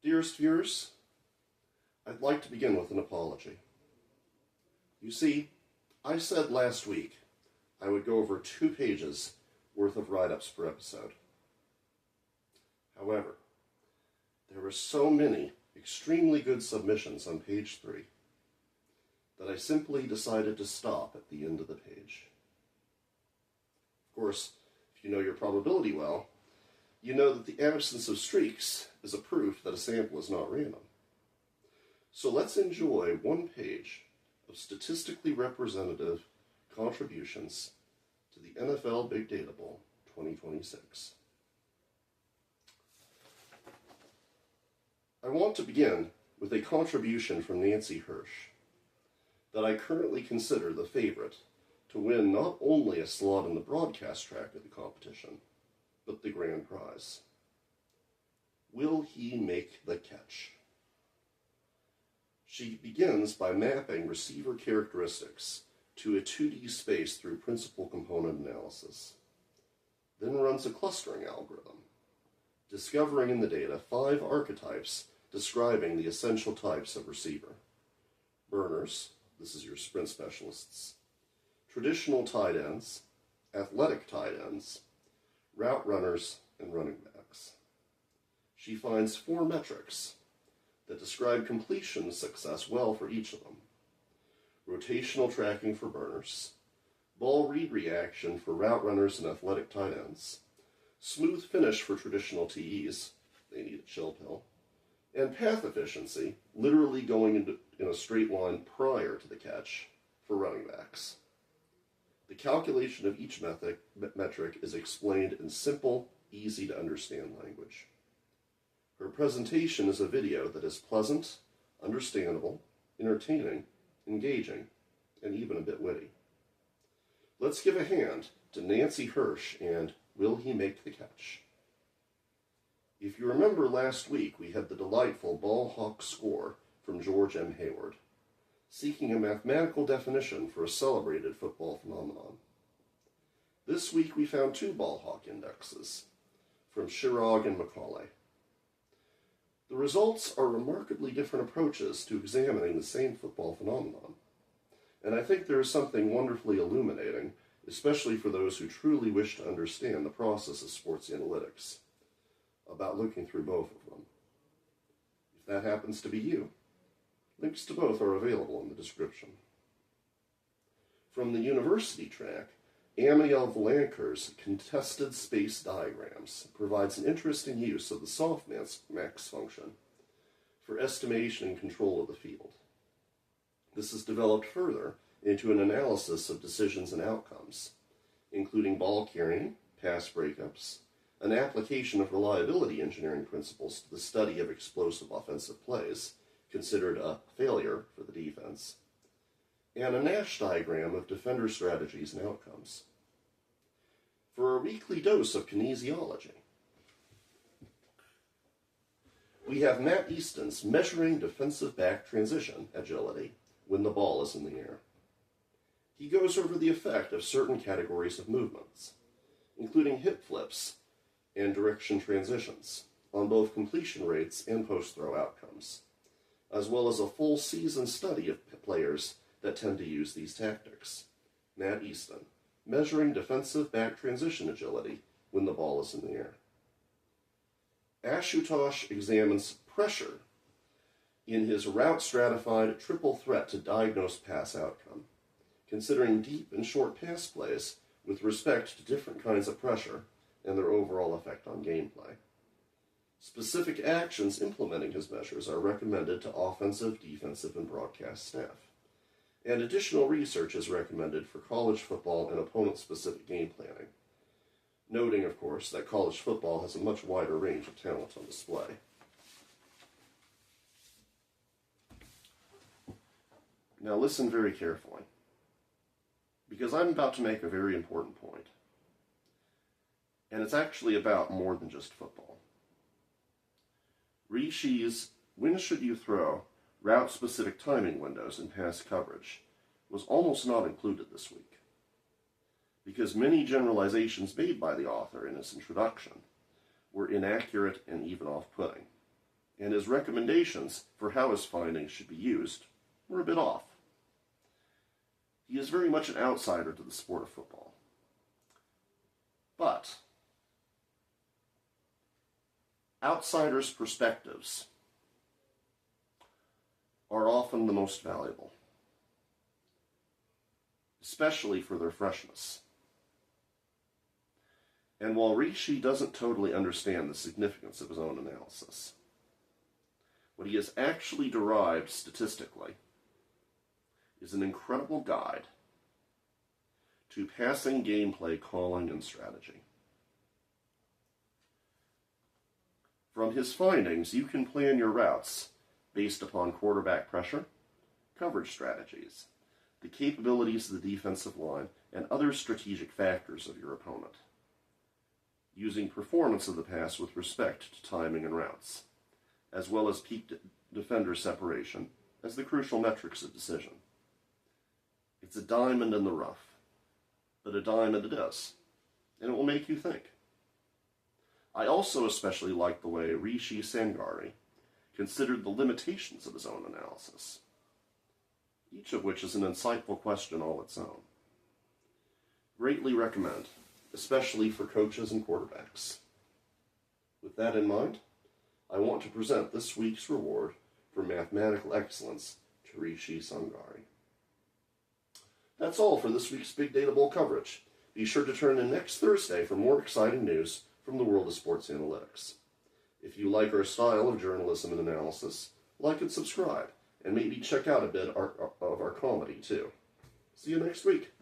Dearest viewers, I'd like to begin with an apology. You see, I said last week I would go over 2 pages worth of write-ups per episode. However, there were so many extremely good submissions on page 3 that I simply decided to stop at the end of the page. Of course, if you know your probability well, you know that the absence of streaks is a proof that a sample is not random. So let's enjoy 1 page of statistically representative contributions to the NFL Big Data Bowl 2026. I want to begin with a contribution from Nancy Hirsch that I currently consider the favorite to win not only a slot in the broadcast track of the competition, but the grand prize. Will he make the catch? She begins by mapping receiver characteristics to a 2D space through principal component analysis, then runs a clustering algorithm, discovering in the data 5 archetypes describing the essential types of receiver. Burners, this is your sprint specialists, traditional tight ends, athletic tight ends, route runners, and running backs. She finds 4 metrics that describe completion success well for each of them. Rotational tracking for burners, ball read reaction for route runners and athletic tight ends, smooth finish for traditional TEs, they need a chill pill, and path efficiency, literally going in a straight line prior to the catch, for running backs. The calculation of each metric is explained in simple, easy-to-understand language. Her presentation is a video that is pleasant, understandable, entertaining, engaging, and even a bit witty. Let's give a hand to Nancy Hirsch and Will He Make the Catch? If you remember last week, we had the delightful ballhawks score from George M. Hayward, seeking a mathematical definition for a celebrated football phenomenon. This week we found 2 ballhawk indexes, from Chirag and Macaulay. The results are remarkably different approaches to examining the same football phenomenon, and I think there is something wonderfully illuminating, especially for those who truly wish to understand the process of sports analytics, about looking through both of them. If that happens to be you, links to both are available in the description. From the university track, Amiel Valancourt's contested space diagrams provides an interesting use of the softmax function for estimation and control of the field. This is developed further into an analysis of decisions and outcomes, including ball carrying, pass breakups, an application of reliability engineering principles to the study of explosive offensive plays, considered a failure for the defense, and a Nash diagram of defender strategies and outcomes. For a weekly dose of kinesiology, we have Matt Easton's measuring defensive back transition agility when the ball is in the air. He goes over the effect of certain categories of movements, including hip flips and direction transitions, on both completion rates and post-throw outcomes, as well as a full season study of players that tend to use these tactics. Matt Easton, measuring defensive back transition agility when the ball is in the air. Ashutosh examines pressure in his route-stratified triple threat to diagnose pass outcome, considering deep and short pass plays with respect to different kinds of pressure and their overall effect on gameplay. Specific actions implementing his measures are recommended to offensive, defensive, and broadcast staff, and additional research is recommended for college football and opponent-specific game planning, noting, of course, that college football has a much wider range of talent on display. Now listen very carefully, because I'm about to make a very important point, and it's actually about more than just football. Rishi's "When should you throw?" route-specific timing windows in pass coverage was almost not included this week, because many generalizations made by the author in his introduction were inaccurate and even off-putting. and his recommendations for how his findings should be used were a bit off. He is very much an outsider to the sport of football. But outsiders' perspectives are often the most valuable, especially for their freshness. And while Rishi doesn't totally understand the significance of his own analysis, what he has actually derived statistically is an incredible guide to passing gameplay calling and strategy. From his findings, you can plan your routes based upon quarterback pressure, coverage strategies, the capabilities of the defensive line, and other strategic factors of your opponent, using performance of the pass with respect to timing and routes, as well as peak defender separation as the crucial metrics of decision. It's a diamond in the rough, but a diamond it is, and it will make you think. I also especially like the way Rishi Sangari considered the limitations of his own analysis, each of which is an insightful question all its own. Greatly recommend, especially for coaches and quarterbacks. With that in mind, I want to present this week's reward for mathematical excellence to Rishi Sangari. That's all for this week's Big Data Bowl coverage. Be sure to turn in next Thursday for more exciting news from the world of sports analytics. If you like our style of journalism and analysis, like and subscribe, and maybe check out a bit of our comedy too. See you next week.